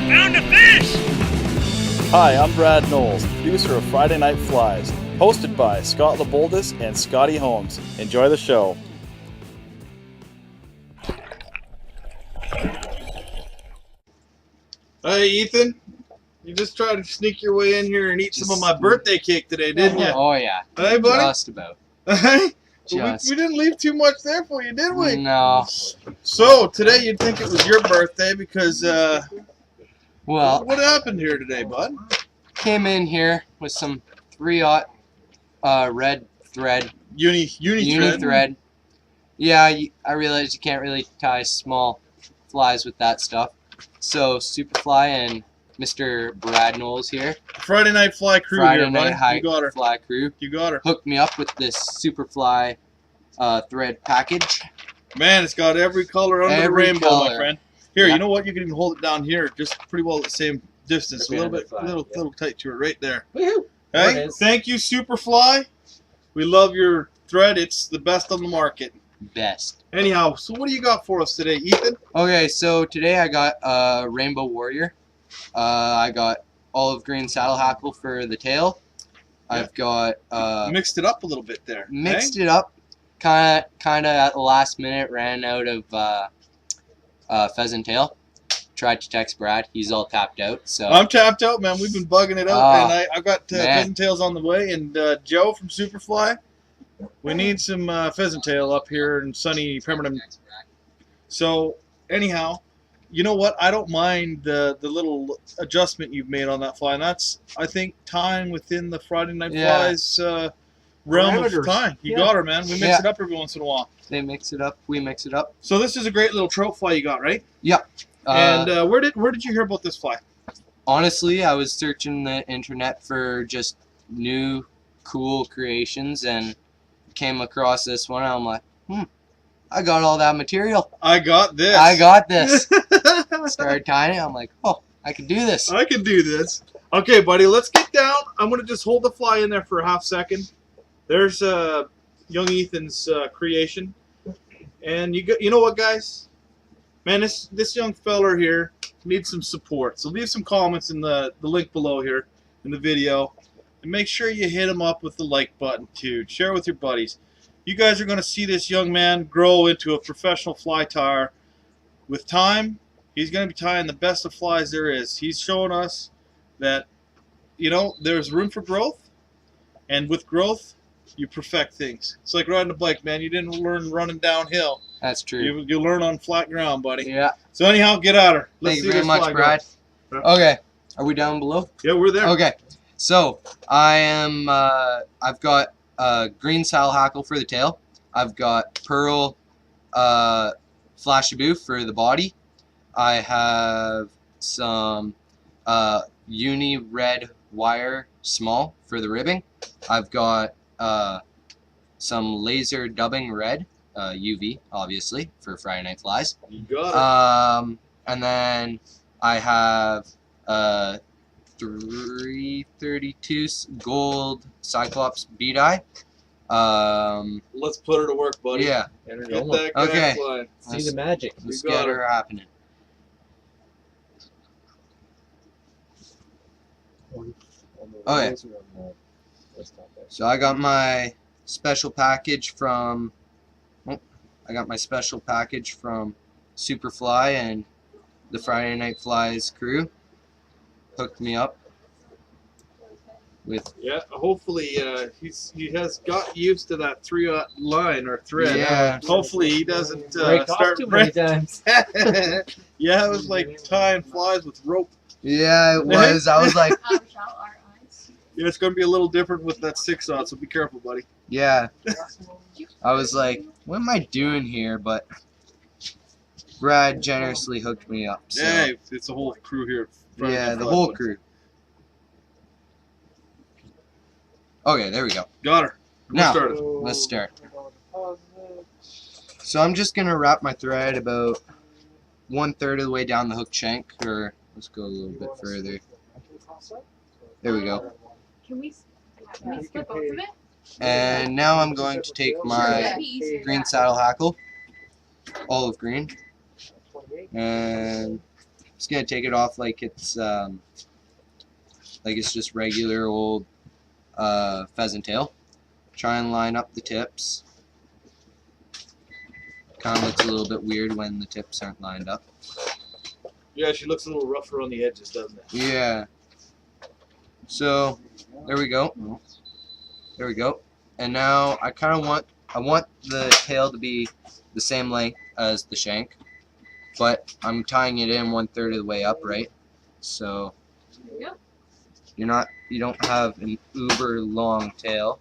Found a fish! Hi, I'm Brad Knowles, producer of Friday Night Flies, hosted by Scott LeBoldis and Scotty Holmes. Enjoy the show. Hey, Ethan. You just tried to sneak your way in here and eat some of my birthday cake today, didn't you? Oh, yeah. Hey, buddy. Just about. Hey? Just. We didn't leave too much there for you, did we? No. So, today you'd think it was your birthday because, Well, what happened here today, bud? came in here with some 3/0 red thread. Uni thread. Yeah, I realized you can't really tie small flies with that stuff. So, Superfly and Mr. Brad Knowles here, Friday Night Fly crew Friday here, Night buddy. You got her. Fly crew, You got her. hooked me up with this Superfly thread package. Man, it's got every color under the Every rainbow, color. my friend. Here, Yeah. you know what? You can even hold it down here, just pretty well at the same distance. A little bit, little tight to it right there. Woohoo! There it Hey, is. thank you, Superfly. We love your thread. It's the best on the market. Best. Anyhow, so what do you got for us today, Ethan? Okay, so today I got Rainbow Warrior. I got olive green saddle hackle for the tail. I've got Mixed it up a little bit there. mixed it up, kind of at the last minute ran out of pheasant tail. Tried to text Brad, he's all tapped out. So I'm tapped out, man. We've been bugging it out, Oh, and I got man. pheasant tails on the way. And Joe from Superfly, we need some pheasant tail up here in sunny Pemberton. So anyhow, you know what? I don't mind the little adjustment you've made on that fly, and that's, I think, tying within the Friday Night Yeah. Flies realm Parameters. of tying. You Yeah. got her, man. We mix Yeah. it up every once in a while. they mix it up, we mix it up. So this is a great little trout fly you got, right? Yep. And where did you hear about this fly? Honestly, I was searching the internet for just new, cool creations and came across this one. I'm like, I got all that material. I got this. I got this. Started tying it. I'm like, oh, I can do this. I can do this. Okay, buddy, let's get down. I'm going to just hold the fly in there for a half second. There's young Ethan's creation. And you know what, guys? Man, this young feller here needs some support. So leave some comments in the link below here in the video. And make sure you hit him up with the like button, too. Share with your buddies. You guys are going to see this young man grow into a professional fly tyer. With time, he's going to be tying the best of flies there is. He's showing us that, there's room for growth. And with growth, you perfect things. It's like riding a bike, man. You didn't learn running downhill. That's true. You learn on flat ground, buddy. Yeah. So anyhow, get at her. Let's Thank you see very this much, fly Brad. go. Okay. Are we down below? Yeah, we're there. Okay. So I am. I've got green saddle hackle for the tail. I've got pearl flashaboo for the body. I have some uni red wire small for the ribbing. I've got some laser dubbing red UV, obviously, for Friday Night Flies. You got it. And then I have 332 gold Cyclops bead eye. Let's put her to work, buddy. Yeah. Get that guy Okay. flying. See the magic. Let's You got get her happening. Okay. So I got my special package from Superfly and the Friday Night Flies crew. Hooked me up with Yeah, hopefully he has got used to that 3/0 line or thread. Yeah. Hopefully he doesn't Break off start too many breaking. times. Yeah, it was like tying flies with rope. Yeah, it was. I was like, How shall our eyes? Yeah, it's going to be a little different with that 6/0, so be careful, buddy. yeah. I was like, what am I doing here? But Brad generously hooked me up. So Hey, it's a whole crew here. Friday yeah, Night the Flies, whole buddy. crew. Okay, there we go. Got her. We're Now, started. let's start. So I'm just gonna wrap my thread about 1/3 of the way down the hook shank, or let's go a little bit further. There we go. Can we split both of it? And now I'm going to take my That'd be easier. green saddle hackle, olive green, and Just gonna take it off like it's just regular old pheasant tail. Try and line up the tips. Kind of looks a little bit weird when the tips aren't lined up. Yeah, she looks a little rougher on the edges, doesn't it? Yeah. So there we go. There we go. And now I want the tail to be the same length as the shank, but I'm tying it in 1/3 of the way up, right? So you don't have an uber long tail.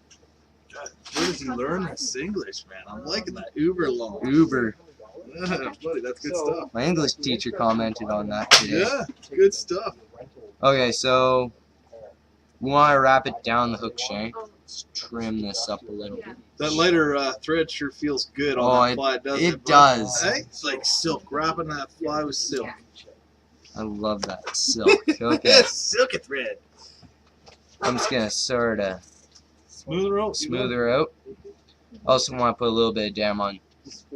God, where does he learn this English, man? I'm liking that. Uber long. Uber. Yeah, buddy, that's good stuff. My English teacher commented on that today. Yeah, good stuff. Okay, so we want to wrap it down the hook shank. Let's trim this up a little bit. That lighter thread sure feels good on that fly, doesn't it? It does. Hey? It's like silk, wrapping that fly with silk. I love that silk. Okay, Silky thread. I'm just gonna sort of Smooth her out. smooth her out. Also want to put a little bit of jam on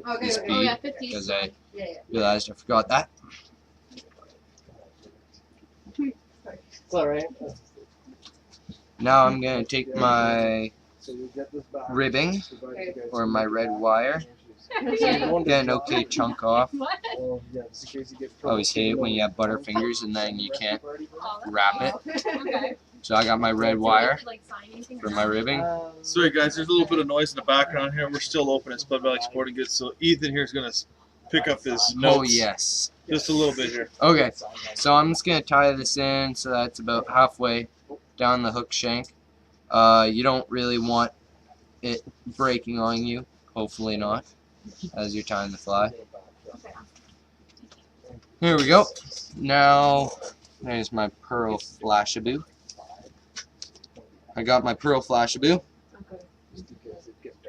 Okay. this Oh bead yeah, 50. because I Yeah. realized I forgot that. It's alright. Now I'm gonna take my ribbing or my red wire, get an okay chunk off. What? Always hate it when you have butter fingers and then you can't wrap it. Okay. So I got my red wire Like sign anything for or my not? ribbing. Sorry guys, there's a little bit of noise in the background here. We're still open at Spud Valley Sporting Goods, so Ethan here is going to pick up his notes. Oh yes. Just a little bit here. Okay, so I'm just gonna tie this in so that's about halfway down the hook shank. You don't really want it breaking on you. Hopefully not, as you're tying the fly. Here we go. Now, there's my pearl flashaboo. I got my pearl flashaboo.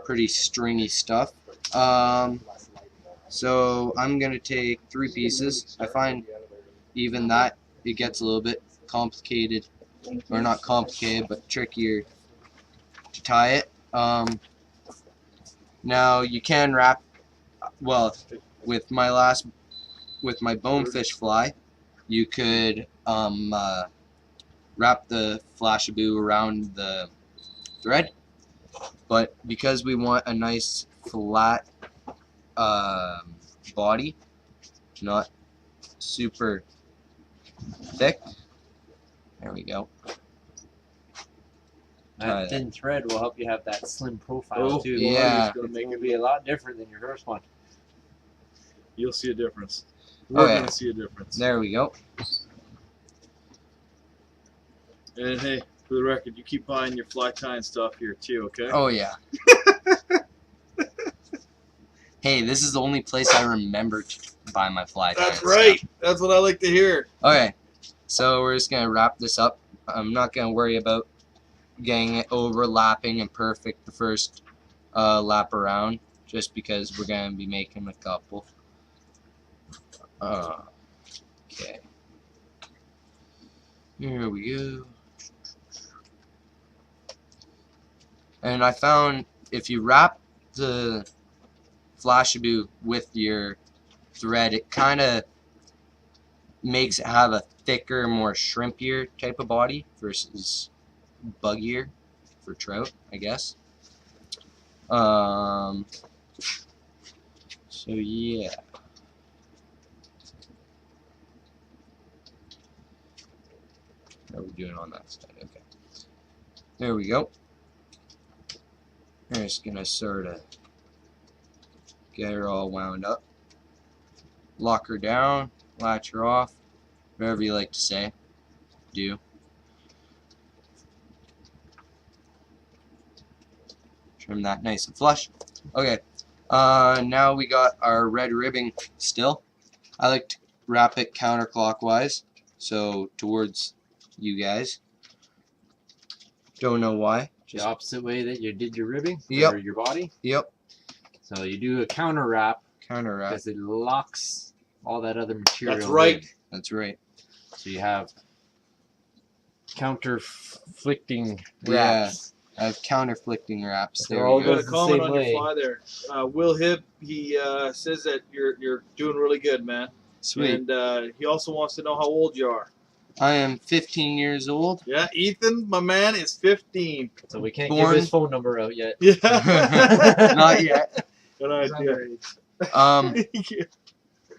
Pretty stringy stuff. So I'm gonna take 3 pieces. I find even that it gets a little bit complicated, or not complicated, but trickier to tie it. Now you can wrap, well, with my bonefish fly, you could wrap the flashaboo around the thread, but because we want a nice flat body, not super thick, there we go. That thin thread will help you have that slim profile Oh, too. yeah. It's going to be a lot different than your first one. You'll see a difference. We're Okay. going to see a difference. There we go. And hey, for the record, you keep buying your fly tying stuff here too, okay? Oh yeah. Hey, this is the only place I remember to buy my fly tying That's right. stuff. That's what I like to hear. Okay, so we're just gonna wrap this up. I'm not gonna worry about getting it overlapping and perfect the first lap around, just because we're gonna be making a couple. Okay. Here we go. And I found if you wrap the flashaboo with your thread, it kind of makes it have a thicker, more shrimpier type of body versus buggier for trout, I guess. So yeah. How are we doing on that side? Okay. There we go. I'm just gonna sort of get her all wound up. Lock her down, latch her off, whatever you like to say. Do. Trim that nice and flush. Okay. Now we got our red ribbing still. I like to wrap it counterclockwise, so towards you guys. Don't know why. The opposite way that you did your ribbing Yep. or your body. Yep. So you do a counter wrap Counter wrap. because it locks all that other material. That's right. in. That's right. So you have counter-flicting Yeah. wraps. I have counterflicting wraps. They're There all we Got go. a the comment same on way. your fly there. Will Hibb, he says that you're doing really good, man. Sweet. And he also wants to know how old you are. I am 15 years old. Yeah, Ethan, my man, is 15. So we can't Born- give his phone number out yet. Yeah. Not yet. Good idea.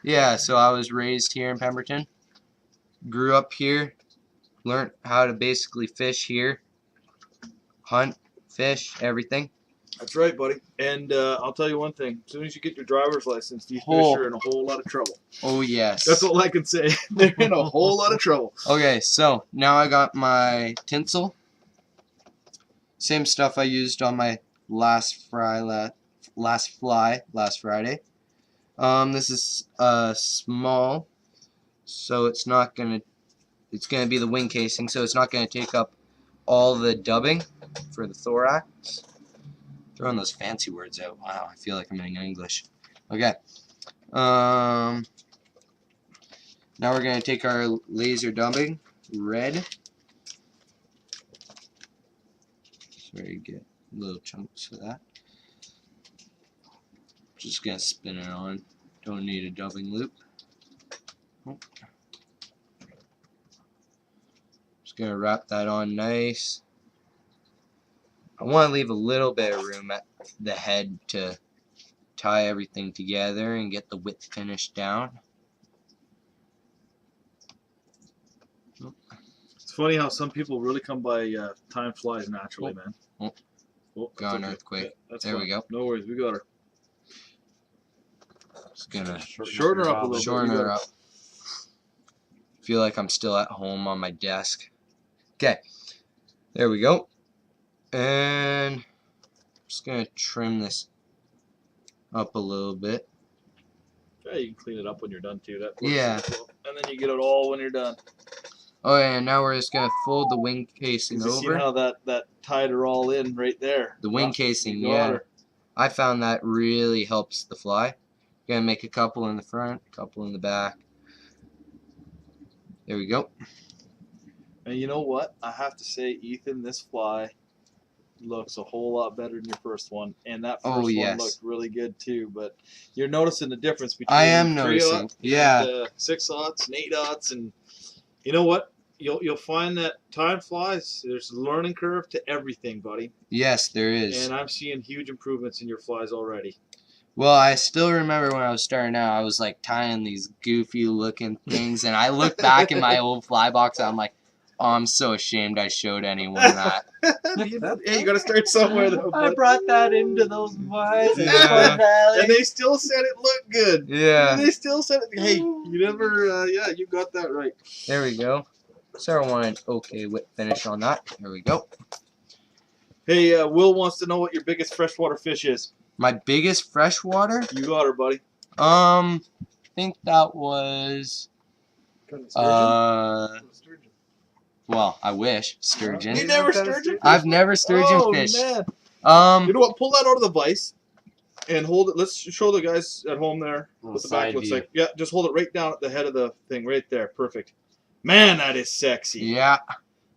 Yeah, so I was raised here in Pemberton. Grew up here. Learned how to basically fish here. Hunt, fish, everything. That's right, buddy. And I'll tell you one thing. As soon as you get your driver's license, these fish Oh. are in a whole lot of trouble. Oh, yes. That's all I can say. They're in a whole lot of trouble. Okay, so now I got my tinsel. Same stuff I used on my last fly last Friday. This is small, so it's gonna be the wing casing, so it's not gonna take up all the dubbing for the thorax. Throwing those fancy words out. Wow, I feel like I'm in English. Okay. Now we're gonna take our laser dubbing, red. So you get little chunks of that. Just gonna spin it on. Don't need a dubbing loop. Just gonna wrap that on nice. I want to leave a little bit of room at the head to tie everything together and get the width finished down. It's funny how some people really come by time flies naturally, man. Oh. Oh, that's Got an okay. earthquake. Yeah, that's There we fine. go. No worries, we got her. Just gonna Shorten her up a little bit. shorten We got her up. Feel like I'm still at home on my desk. Okay, there we go. And I'm just gonna trim this up a little bit. Yeah, you can clean it up when you're done too. That works Yeah. as well. And then you get it all when you're done. Oh yeah, and now we're just gonna fold the wing casing You see over. how that tied her all in right there. The wing Yeah, casing, you got yeah. her. I found that really helps the fly. Gonna make a couple in the front, a couple in the back. There we go. And you know what? I have to say, Ethan, this fly looks a whole lot better than your first one, and that first one yes. looked really good too. But you're noticing the difference between I am 3/0 noticing. Yeah. and 6/0 and 8/0, and you know what? You'll find that time flies. There's a learning curve to everything, buddy. Yes, there is. And I'm seeing huge improvements in your flies already. Well, I still remember when I was starting out, I was like tying these goofy looking things, and I look back in my old fly box, and I'm like, oh, I'm so ashamed I showed anyone that. Hey, you got to start somewhere, though. I bud. brought that into those flies in Yeah. Fun Valley. And they still said it looked good. Yeah, They still said it. Hey, you never. Yeah, you got that right. there we go. Sarah wanted okay width finish on that. There we go. Hey, Will wants to know what your biggest freshwater fish is. My biggest freshwater, You got her, buddy. I think that was, well, I wish, sturgeon. You never sturgeon? I've never sturgeon Oh, fished. man. Um, You know what? Pull that out of the vise and hold it. Let's show the guys at home there Little what the back side looks view. like. Yeah, just hold it right down at the head of the thing, right there. Perfect. Man, that is sexy. yeah.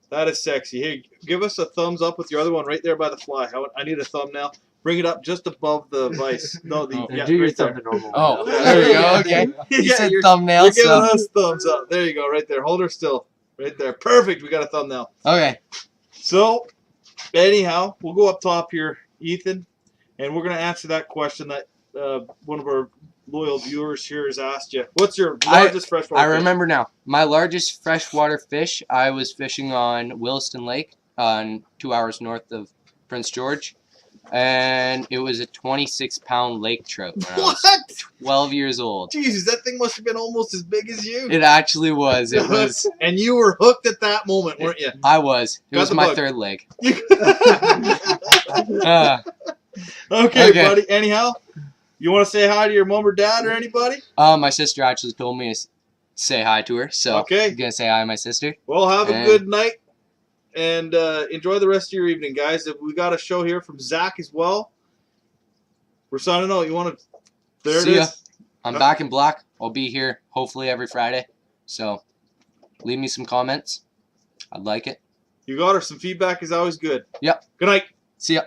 That is sexy. Hey, give us a thumbs up with your other one right there by the fly. I need a thumbnail. Bring it up just above the vise. No, the And yeah, do your right there. thumb to normal. Oh, window. there we go. Okay. You Yeah, said you're thumbnail, giving so us thumbs up. There you go, right there. Hold her still. Right there. Perfect. We got a thumbnail. okay. So, anyhow, we'll go up top here, Ethan, and we're going to answer that question that one of our loyal viewers here has asked you. What's your largest freshwater I fish? remember now. My largest freshwater fish, I was fishing on Williston Lake, 2 hours north of Prince George, and it was a 26-pound lake trout when I was What? 12 years old. Jesus, that thing must have been almost as big as you. It actually was. It was. And you were hooked at that moment, weren't you? I was. It Got was the my bug. third leg. Okay, Okay. buddy. Anyhow, you want to say hi to your mom or dad or anybody? My sister actually told me to say hi to her, so Okay. I'm gonna say hi to my sister. Well, have a And- good night and enjoy the rest of your evening, guys. We got a show here from Zach as well. We're signing out. You want to? There See it ya. is. I'm back in black. I'll be here hopefully every Friday. So leave me some comments. I'd like it. You got her. Some feedback is always good. Yep. Good night. See ya.